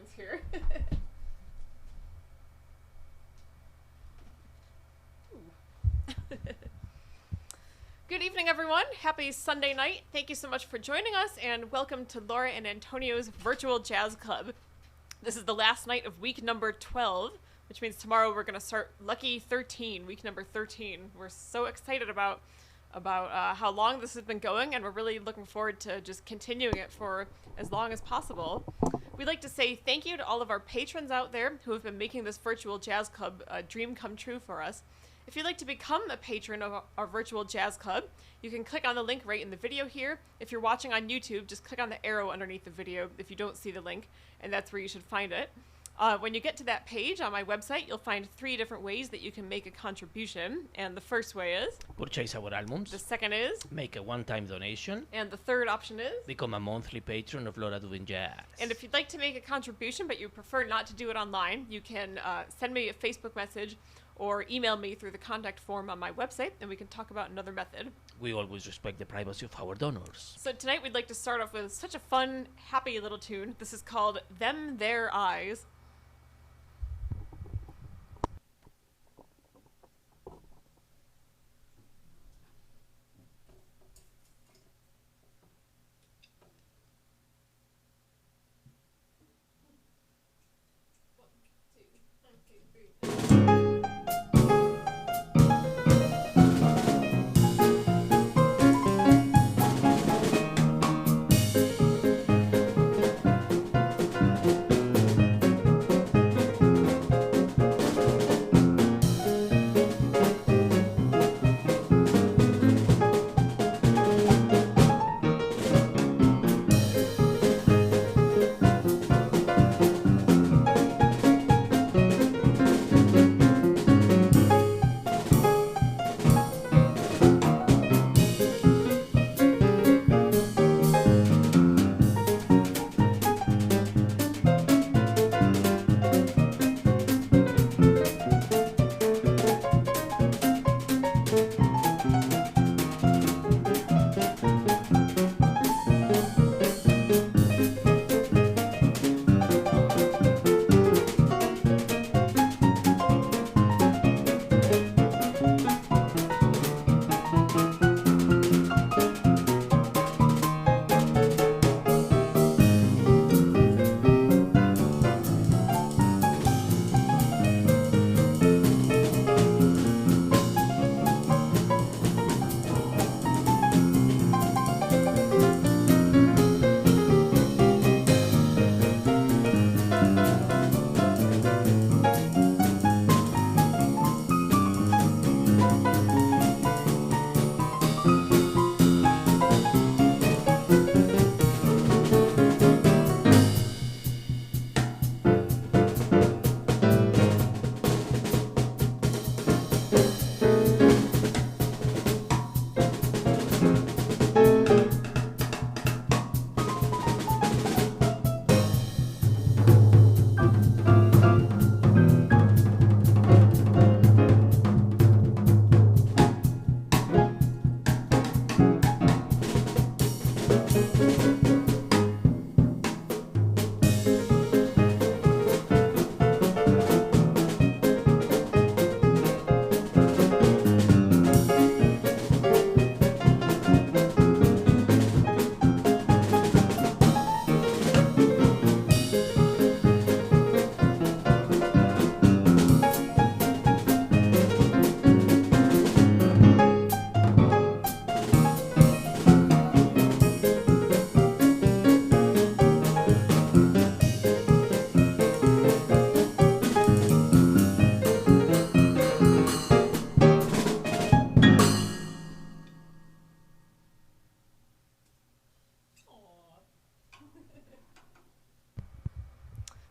patrons here. Good evening, everyone. Happy Sunday night. Thank you so much for joining us, and welcome to Laura and Antonio's Virtual Jazz Club. This is the last night of week number 12, which means tomorrow we're going to start Lucky 13, week number 13. We're so excited about how long this has been going, and we're really looking forward to just continuing it for as long as possible. We'd like to say thank you to all of our patrons out there who have been making this Virtual Jazz Club a dream come true for us. If you'd like to become a patron of our Virtual Jazz Club, you can click on the link right in the video here. If you're watching on YouTube, just click on the arrow underneath the video if you don't see the link, and that's where you should find it. When you get to that page on my website, you'll find 3 different ways that you can make a contribution. And the first way is purchase our albums. The second is make a one-time donation. And the third option is become a monthly patron of Laura Dubin Jazz. And if you'd like to make a contribution but you prefer not to do it online, you can send me a Facebook message or email me through the contact form on my website, and we can talk about another method. We always respect the privacy of our donors. So tonight we'd like to start off with such a fun, happy little tune. This is called Them Their Eyes.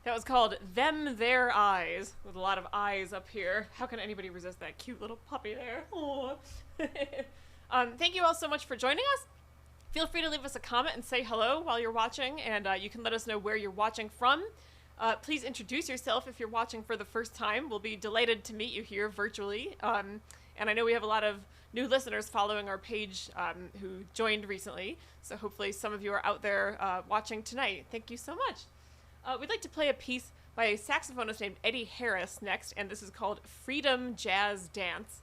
That was called Them Their Eyes, with a lot of eyes up here. How can anybody resist that cute little puppy there? Thank you all so much for joining us. Feel free to leave us a comment and say hello while you're watching, and you can let us know where you're watching from. Please introduce yourself if you're watching for the first time. We'll be delighted to meet you here virtually. And I know we have a lot of new listeners following our page who joined recently, so hopefully some of you are out there watching tonight. Thank you so much. We'd like to play a piece by a saxophonist named Eddie Harris next, and this is called Freedom Jazz Dance.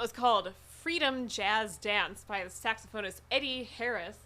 Was called Freedom Jazz Dance by the saxophonist Eddie Harris.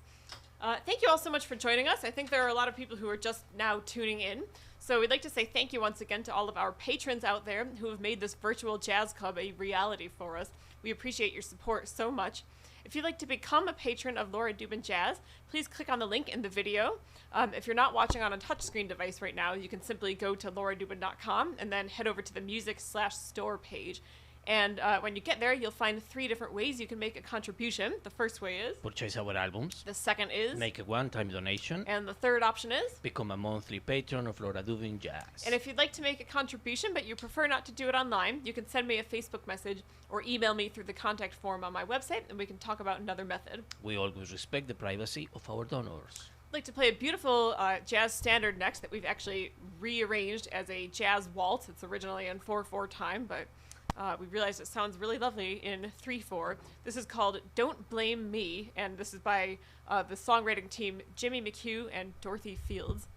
Thank you all so much for joining us. I think there are a lot of people who are just now tuning in. So we'd like to say thank you once again to all of our patrons out there who have made this virtual jazz club a reality for us. We appreciate your support so much. If you'd like to become a patron of Laura Dubin Jazz, please click on the link in the video. If you're not watching on a touchscreen device right now, you can simply go to lauradubin.com and then head over to the music/store page. And when you get there, you'll find 3 different ways you can make a contribution. The first way is Purchase our albums. The second is Make a one-time donation. And the third option is Become a monthly patron of Laura Dubin Jazz. And if you'd like to make a contribution, but you prefer not to do it online, you can send me a Facebook message or email me through the contact form on my website, and we can talk about another method. We always respect the privacy of our donors. I'd like to play a beautiful jazz standard next that we've actually rearranged as a jazz waltz. It's originally in 4/4 time, but we realized it sounds really lovely in 3/4. This is called Don't Blame Me, and this is by the songwriting team Jimmy McHugh and Dorothy Fields.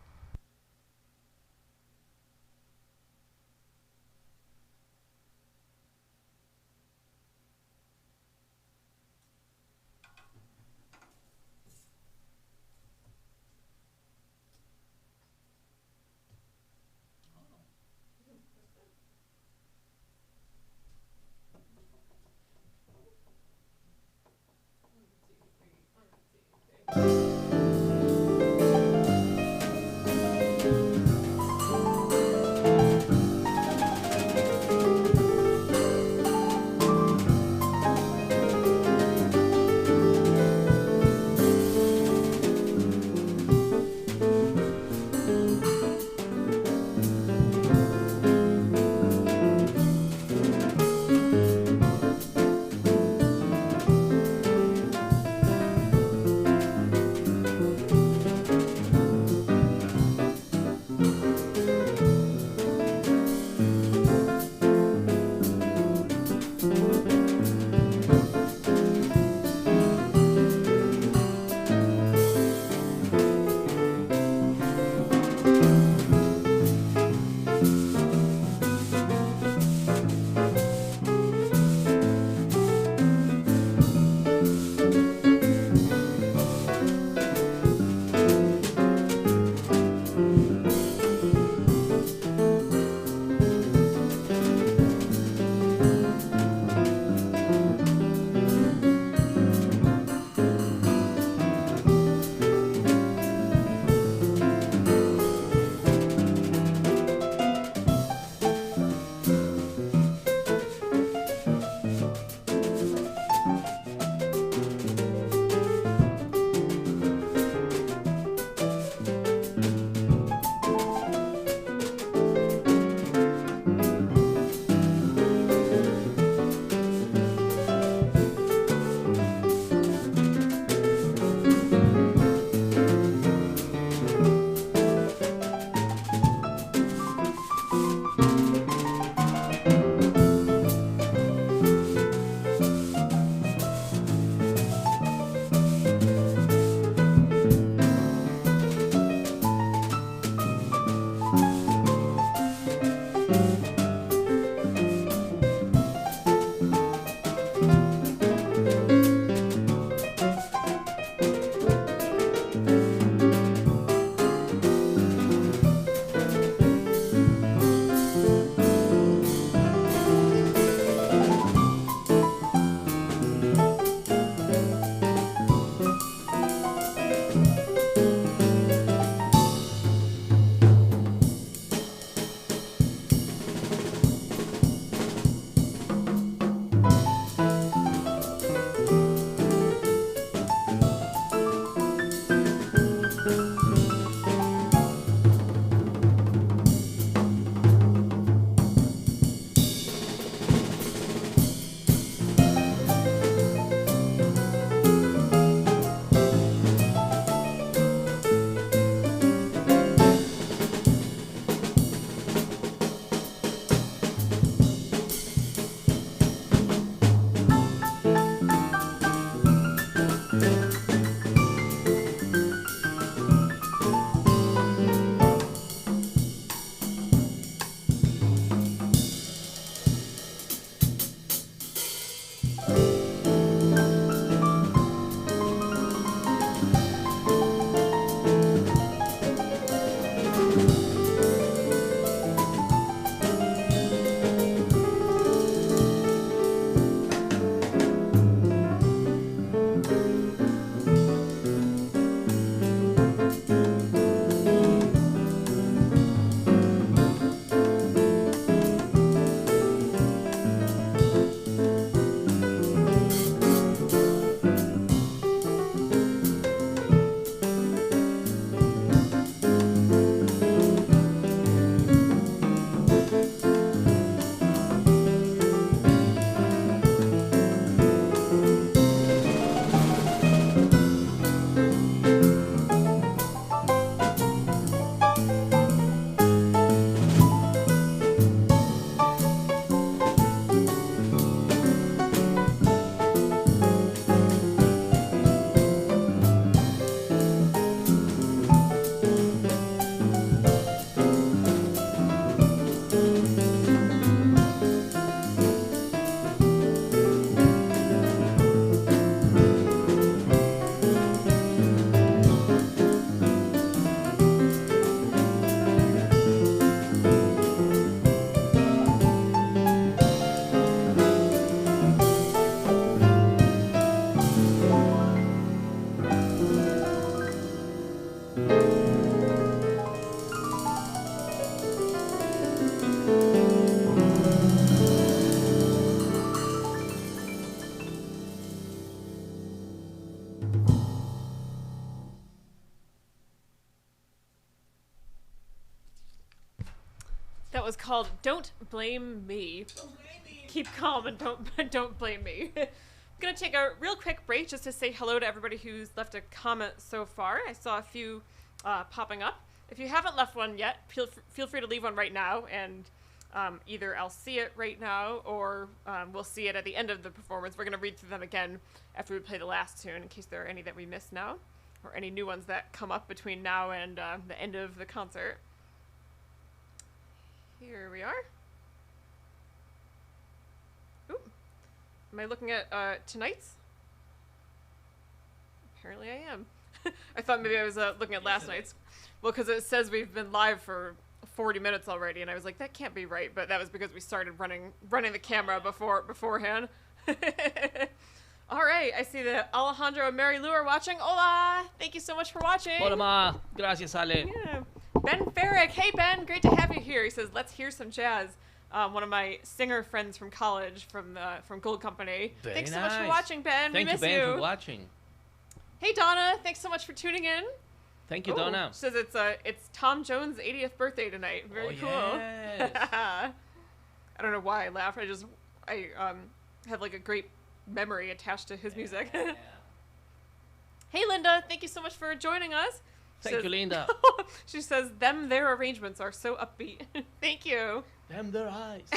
was called "Don't Blame Me." Keep calm and don't blame me. I'm gonna take a real quick break just to say hello to everybody who's left a comment so far. I saw a few popping up. If you haven't left one yet, feel free to leave one right now, and either I'll see it right now or we'll see it at the end of the performance. We're gonna read through them again after we play the last tune in case there are any that we missed now, or any new ones that come up between now and the end of the concert. Here we are. Ooh. Am I looking at tonight's? Apparently I am. I thought maybe I was looking at last night's. Well, because it says we've been live for 40 minutes already, and I was like, that can't be right, but that was because we started running the camera beforehand. All right, I see that Alejandro and Mary Lou are watching. Hola! Thank you so much for watching. Hola, ma. Gracias, Ale. Yeah. Ben Farrick. Hey, Ben. Great to have you here. He says, let's hear some jazz. One of my singer friends from college from Gold Company. Very Thanks so much for nice. watching, Ben. Thank we you, miss Ben, you. for watching. Hey, Donna. Thanks so much for tuning in. Thank you, Ooh, Donna. Says it's Tom Jones' 80th birthday tonight. Very cool. Yes. I don't know why I laugh. I have like a great memory attached to his music. Yeah. Hey, Linda. Thank you so much for joining us. Thank you, Linda. She says, their arrangements are so upbeat. Thank you. Them their eyes.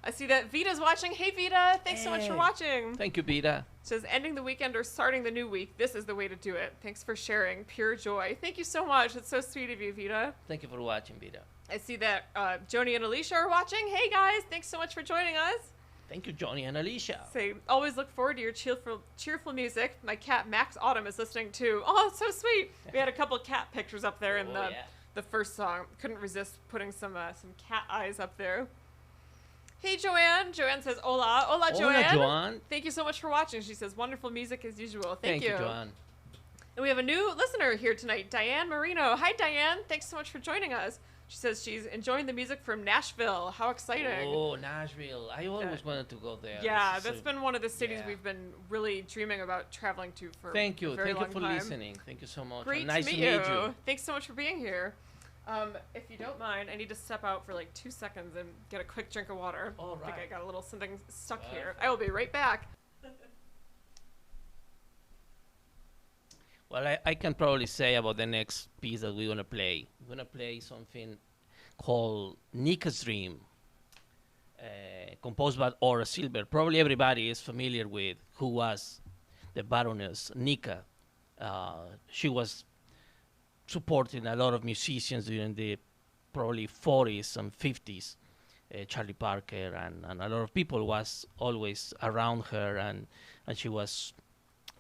I see that Vita's watching. Hey, Vita. Thanks so much for Hey. watching. Thank you, Vida. Says, ending the weekend or starting the new week. This is the way to do it. Thanks for sharing. Pure joy. Thank you so much. It's so sweet of you, Vita. Thank you for watching, Vida. I see that Joni and Alicia are watching. Hey, guys. Thanks so much for joining us. Thank you, Johnny and Alicia. Say, always look forward to your cheerful music. My cat, Max Autumn, is listening too. Oh, it's so sweet. We had a couple cat pictures up there in the first song. Couldn't resist putting some cat eyes up there. Hey, Joanne. Joanne says, hola. Hola, Joanne. Hola, Joanne. Thank you so much for watching. She says, wonderful music as usual. Thank you. Joanne. And we have a new listener here tonight, Diane Marino. Hi, Diane. Thanks so much for joining us. She says she's enjoying the music from Nashville. How exciting. Oh, Nashville. I always wanted to go there. Yeah, This is that's been one of the cities yeah. we've been really dreaming about traveling to for Thank you. a very Thank long you for time. listening. Thank you so much. Great nice to meet you. Thanks so much for being here. If you don't mind, I need to step out for like 2 seconds and get a quick drink of water. All I think I right. got a little something stuck here. I will be right back. Well, I can probably say about the next piece that we're going to play. We're going to play something called Nika's Dream, composed by Aura Silver. Probably everybody is familiar with who was the Baroness Nika. She was supporting a lot of musicians during the probably 40s and 50s. Charlie Parker and a lot of people was always around her, and she was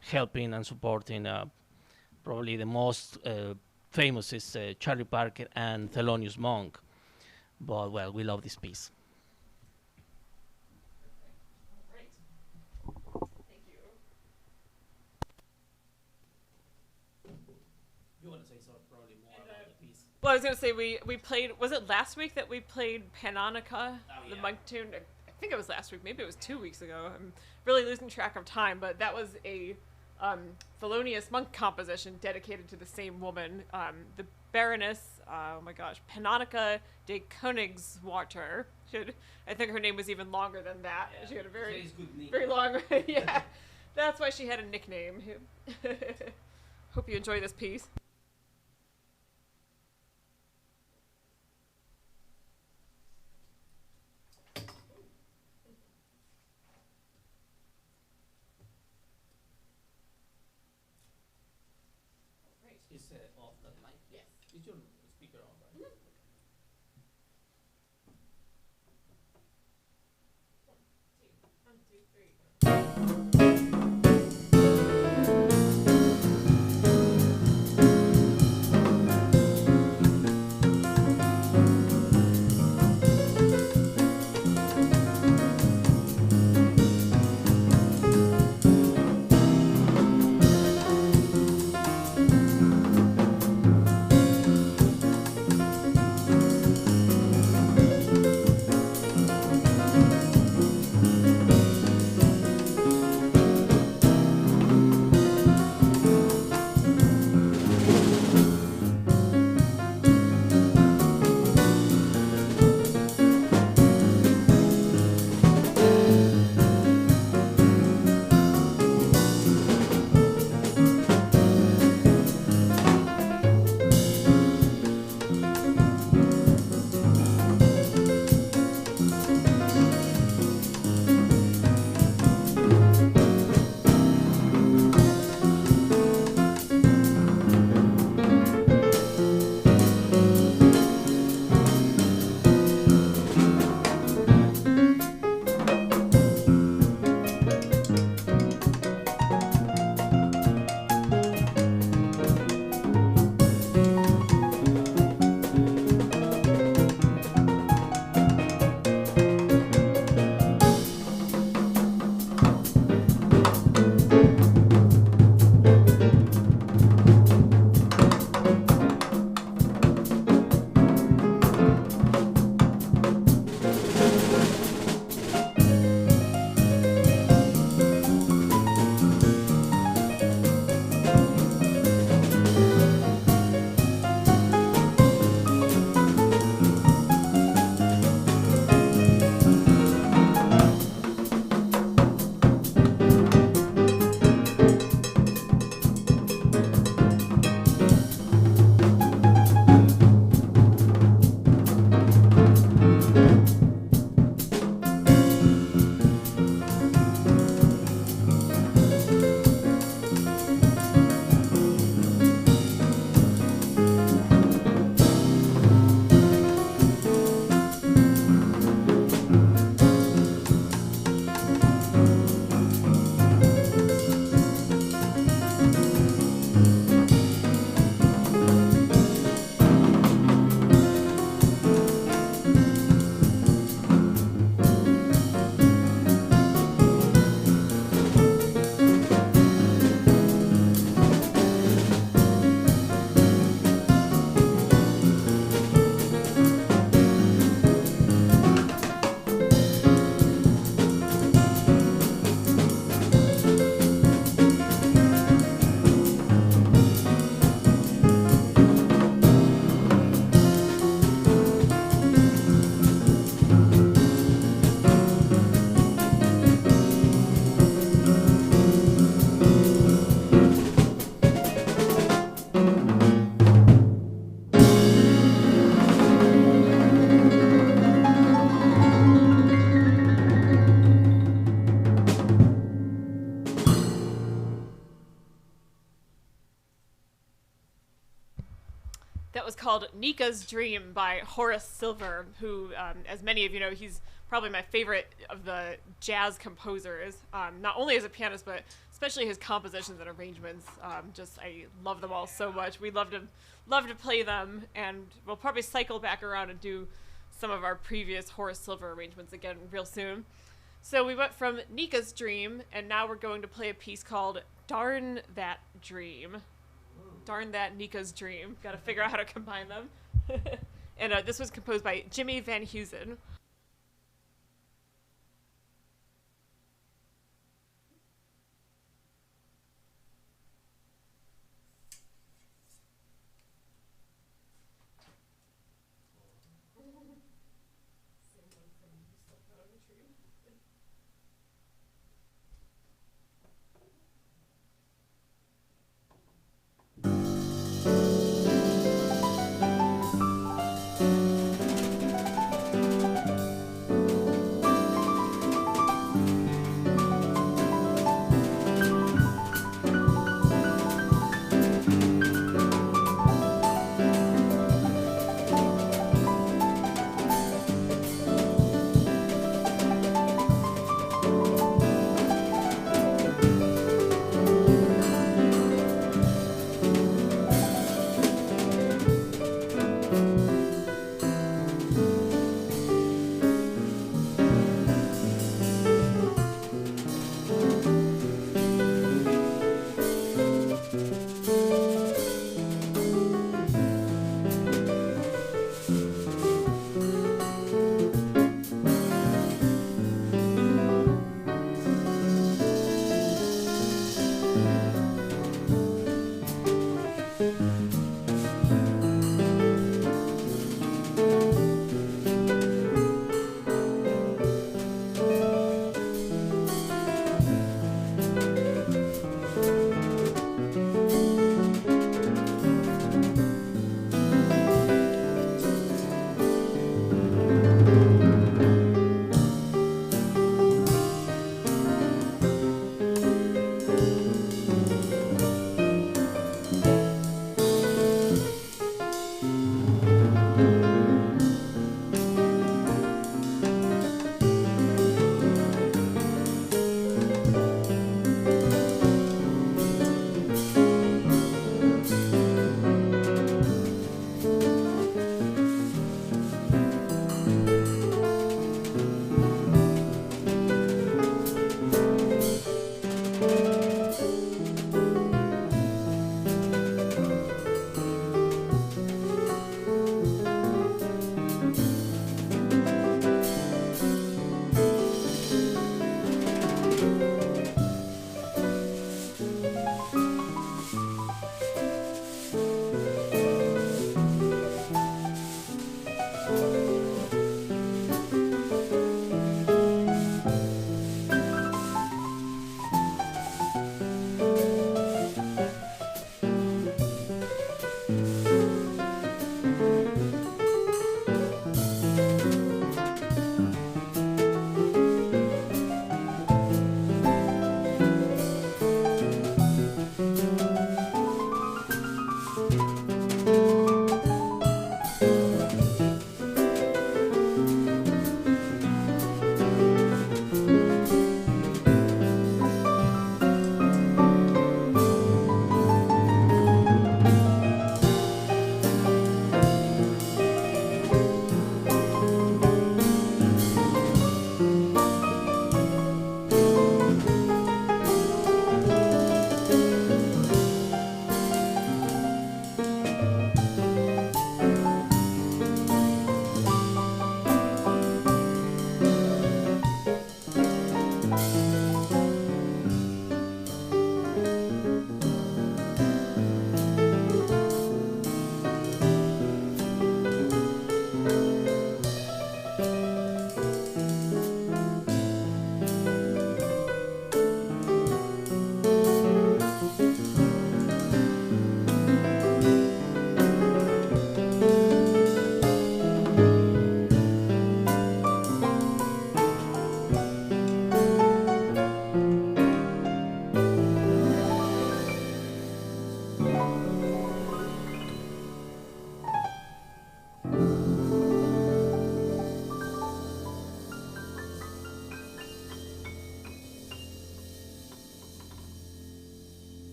helping and supporting probably the most famous is Charlie Parker and Thelonious Monk. But, well, we love this piece. Great. Thank you. You want to say something probably more about the piece? Well, I was going to say we played, was it last week that we played Panonica, the yeah. monk tune? I think it was last week. Maybe it was 2 weeks ago. I'm really losing track of time, but that was a Thelonious Monk composition dedicated to the same woman, the Baroness, oh my gosh, Panonica de Königswarter. I think her name was even longer than that. Yeah. She had a very, Very good name. very long, yeah. That's why she had a nickname. Hope you enjoy this piece. Is off the mic? Yes. Is your speaker on, right? One, two, three. was called Nika's Dream by Horace Silver, who, as many of you know, he's probably my favorite of the jazz composers, not only as a pianist, but especially his compositions and arrangements. I love them all so much. We love to play them, and we'll probably cycle back around and do some of our previous Horace Silver arrangements again real soon. So we went from Nika's Dream, and now we're going to play a piece called Darn That Dream. Darn That Nika's Dream. Got to figure out how to combine them. And this was composed by Jimmy Van Heusen.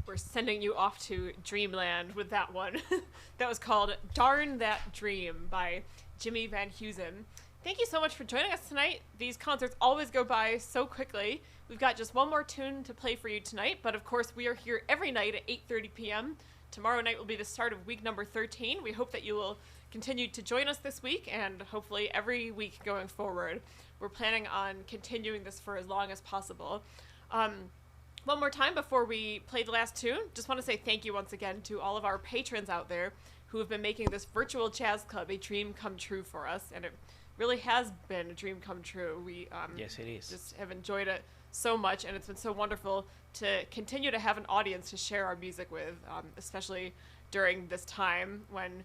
We're sending you off to dreamland with that one. That was called Darn That Dream by Jimmy Van Heusen. Thank you so much for joining us tonight. These concerts always go by so quickly. We've got just one more tune to play for you tonight, but of course we are here every night at 8:30 p.m. Tomorrow night will be the start of week number 13. We hope that you will continue to join us this week and hopefully every week going forward. We're planning on continuing this for as long as possible. One more time before we play the last tune, just want to say thank you once again to all of our patrons out there who have been making this virtual jazz club a dream come true for us, and it really has been a dream come true. We yes, it is. Just have enjoyed it so much, and it's been so wonderful to continue to have an audience to share our music with, especially during this time when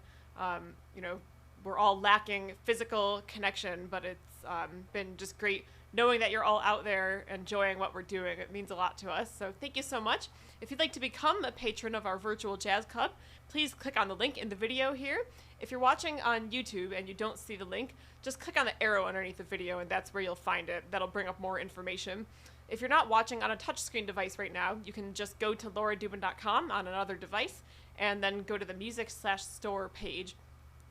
we're all lacking physical connection, but it's been just great knowing that you're all out there enjoying what we're doing. It means a lot to us, so thank you so much. If you'd like to become a patron of our virtual jazz club, please click on the link in the video here. If you're watching on YouTube and you don't see the link, just click on the arrow underneath the video and that's where you'll find it. That'll bring up more information. If you're not watching on a touchscreen device right now, you can just go to lauradubin.com on another device and then go to the music/store page.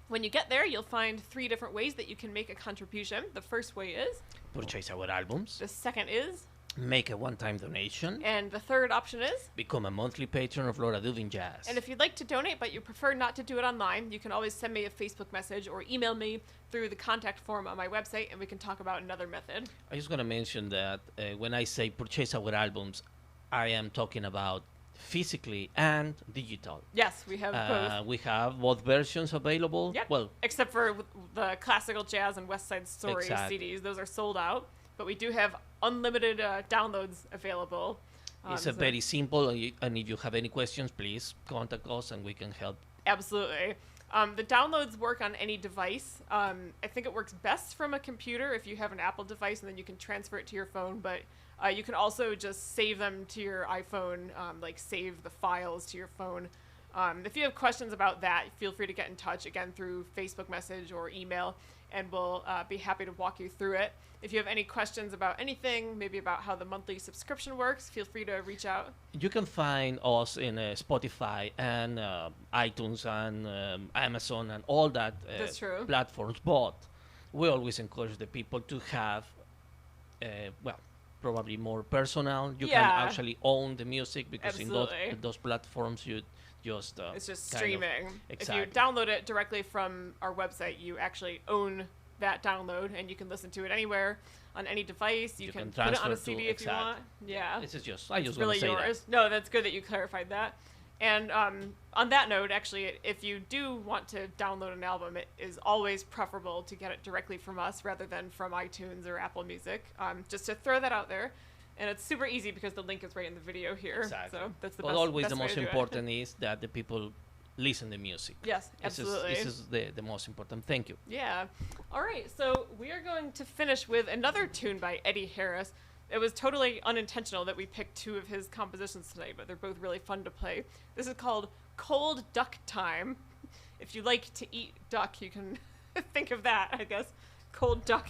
When you get there, you'll find 3 different ways that you can make a contribution. The first way is Purchase our albums. The second is Make a one-time donation. And the third option is Become a monthly patron of Laura Dubin Jazz. And if you'd like to donate but you prefer not to do it online, you can always send me a Facebook message or email me through the contact form on my website and we can talk about another method. I just want to mention that when I say purchase our albums, I am talking about physically and digital. Yes, we have both. We have both versions available. Yep. Well, except for the classical jazz and West Side Story CDs. Those are sold out. But we do have unlimited downloads available. It's very simple. And if you have any questions, please contact us and we can help. Absolutely. The downloads work on any device. I think it works best from a computer if you have an Apple device and then you can transfer it to your phone. But you can also just save them to your iPhone, like save the files to your phone. If you have questions about that, feel free to get in touch, again, through Facebook message or email, and we'll be happy to walk you through it. If you have any questions about anything, maybe about how the monthly subscription works, feel free to reach out. You can find us in Spotify and iTunes and Amazon and all that platforms, but we always encourage the people to have, probably more personal. You can actually own the music because in those platforms you just it's just streaming. Exactly. If you download it directly from our website, you actually own that download and you can listen to it anywhere on any device. You can put it on a CD if you want. Yeah. This is just I just really want to say yours. that. No, that's good that you clarified that. And on that note, actually, if you do want to download an album, it is always preferable to get it directly from us rather than from iTunes or Apple Music. Just to throw that out there. And it's super easy because the link is right in the video here. Exactly. So that's the but best. Always best the way most to do important is that the people listen to music. Yes, absolutely. This is the most important. Thank you. Yeah. All right. So we are going to finish with another tune by Eddie Harris. It was totally unintentional that we picked 2 of his compositions tonight, but they're both really fun to play. This is called Cold Duck Time. If you like to eat duck, you can think of that, I guess. Cold duck.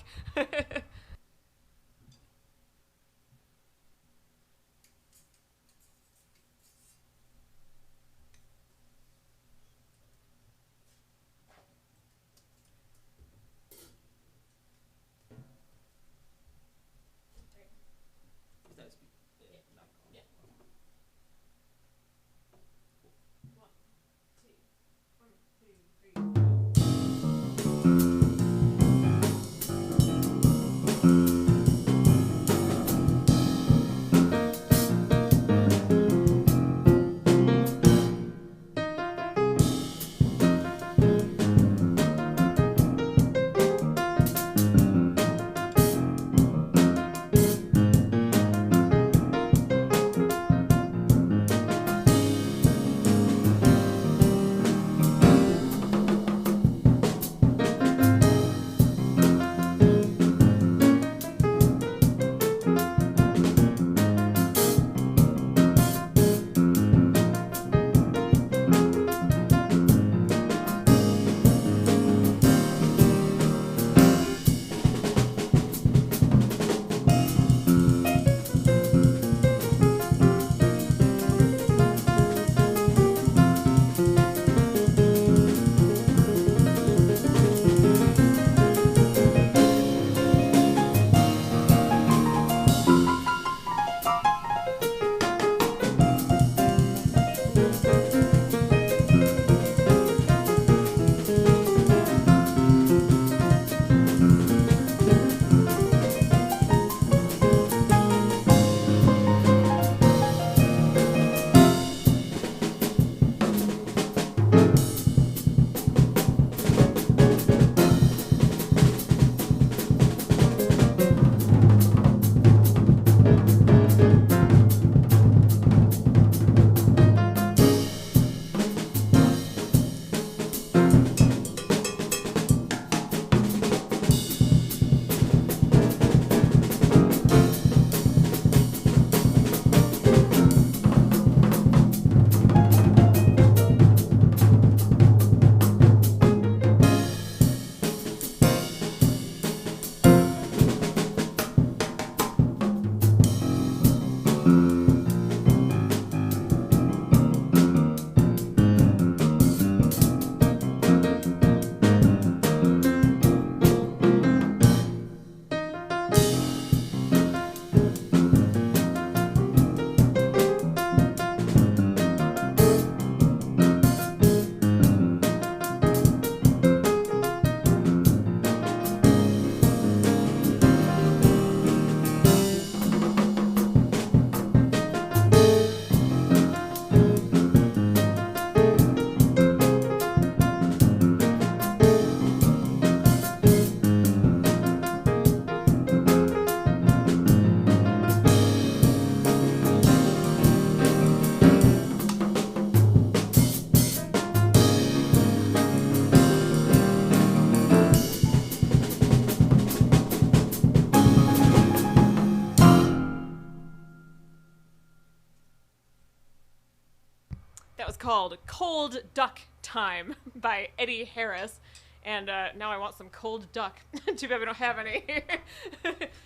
was called Cold Duck Time by Eddie Harris. And now I want some cold duck. Too bad we don't have any.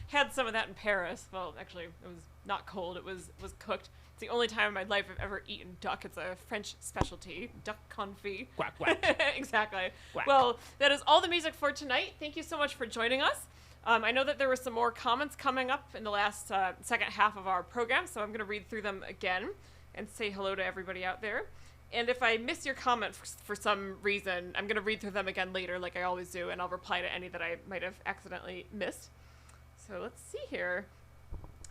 Had some of that in Paris. Well, actually, it was not cold. It was cooked. It's the only time in my life I've ever eaten duck. It's a French specialty. Duck confit. Quack, quack. Exactly. Quack. Well, that is all the music for tonight. Thank you so much for joining us. I know that there were some more comments coming up in the last second half of our program, so I'm going to read through them again and say hello to everybody out there. And if I miss your comment for some reason, I'm going to read through them again later like I always do, and I'll reply to any that I might have accidentally missed. So let's see here.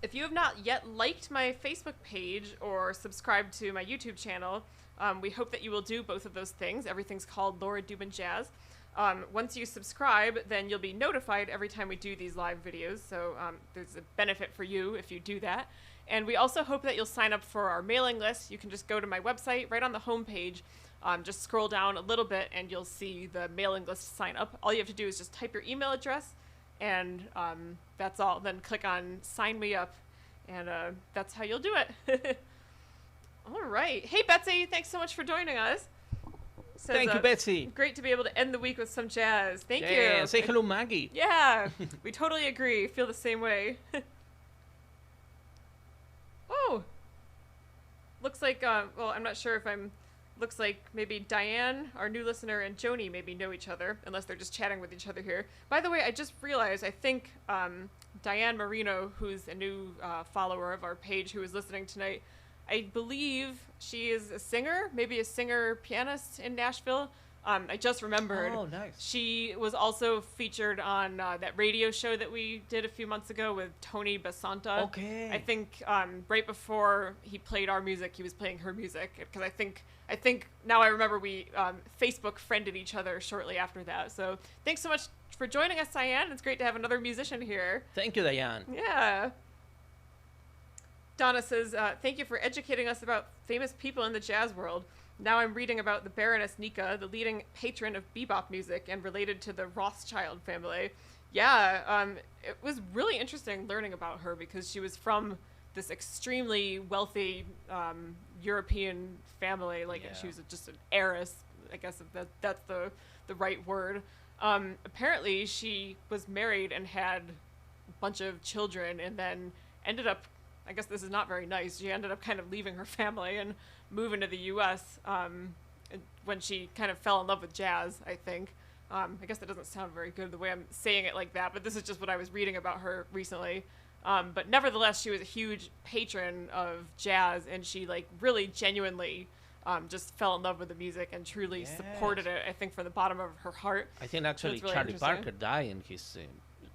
If you have not yet liked my Facebook page or subscribed to my YouTube channel, we hope that you will do both of those things. Everything's called Laura Dubin Jazz. Once you subscribe, then you'll be notified every time we do these live videos, so there's a benefit for you if you do that. And we also hope that you'll sign up for our mailing list. You can just go to my website, right on the home page, just scroll down a little bit and you'll see the mailing list sign up. All you have to do is just type your email address, and that's all. Then click on sign me up, and that's how you'll do it. All right. Hey, Betsy, thanks so much for joining us. Says, Thank you, Betsy. Great to be able to end the week with some jazz. Thank you. Yeah, say hello, Maggie. Yeah, we totally agree. Feel the same way. Oh, looks like, well, I'm not sure if looks like maybe Diane, our new listener, and Joni maybe know each other, unless they're just chatting with each other here. By the way, I just realized, I think Diane Marino, who's a new follower of our page who is listening tonight, I believe she is a singer, maybe a singer-pianist in Nashville. I just remembered. Oh, nice. She was also featured on that radio show that we did a few months ago with Tony Basanta. Okay. I think right before he played our music, he was playing her music. Because I think now I remember we Facebook friended each other shortly after that. So thanks so much for joining us, Diane. It's great to have another musician here. Thank you, Diane. Yeah. Donna says, thank you for educating us about famous people in the jazz world. Now I'm reading about the Baroness Nika, the leading patron of bebop music and related to the Rothschild family. Yeah, it was really interesting learning about her because she was from this extremely wealthy European family. Like, Yeah. she was just an heiress, I guess if that's the right word. Apparently, she was married and had a bunch of children and then ended up, I guess this is not very nice, she ended up kind of leaving her family and moving to the U.S. When she kind of fell in love with jazz, I think. I guess that doesn't sound very good the way I'm saying it like that, but this is just what I was reading about her recently. But nevertheless, she was a huge patron of jazz, and she like really genuinely just fell in love with the music and truly supported it, I think, from the bottom of her heart. I think actually really Charlie Parker died in his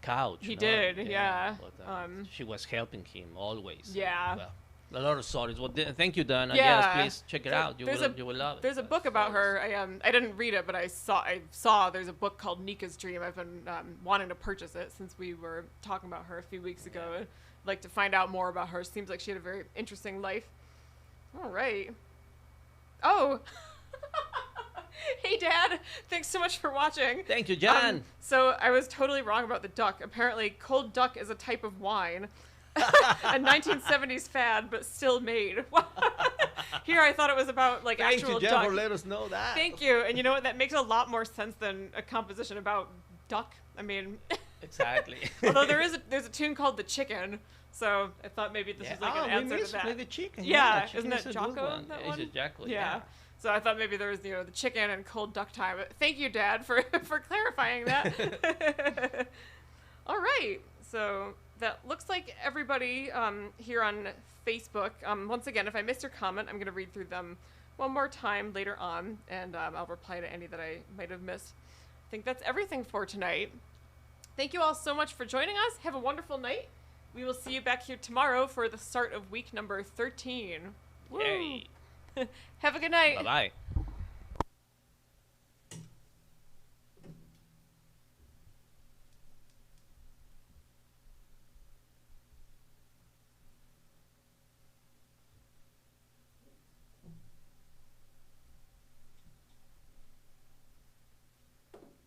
couch. He did, yeah. But, she was helping him always. Yeah. Well, a lot of stories. Well, thank you, Donna. Yeah. Yes, please check it out. You will love it. There's a book about her. I didn't read it, but I saw there's a book called Nika's Dream. I've been wanting to purchase it since we were talking about her a few weeks ago. I'd like to find out more about her. Seems like she had a very interesting life. All right. Oh. Hey, Dad. Thanks so much for watching. Thank you, John. So I was totally wrong about the duck. Apparently, cold duck is a type of wine. A 1970s fad, but still made. Here I thought it was about like actual duck. Thank you, Jeff, for letting us know that. Thank you. And you know what? That makes a lot more sense than a composition about duck. I mean, exactly. Although there's a tune called The Chicken, so I thought maybe this was like an answer to that. The chicken. Yeah, chicken isn't that is a Jocko? good one. That It's one? exactly. Yeah. So I thought maybe there was, the chicken and cold duck time. But thank you, Dad, for clarifying that. All right. So that looks like everybody here on Facebook. Once again, if I missed your comment, I'm going to read through them one more time later on, and I'll reply to any that I might have missed. I think that's everything for tonight. Thank you all so much for joining us. Have a wonderful night. We will see you back here tomorrow for the start of week number 13. Yay. Have a good night. Bye-bye.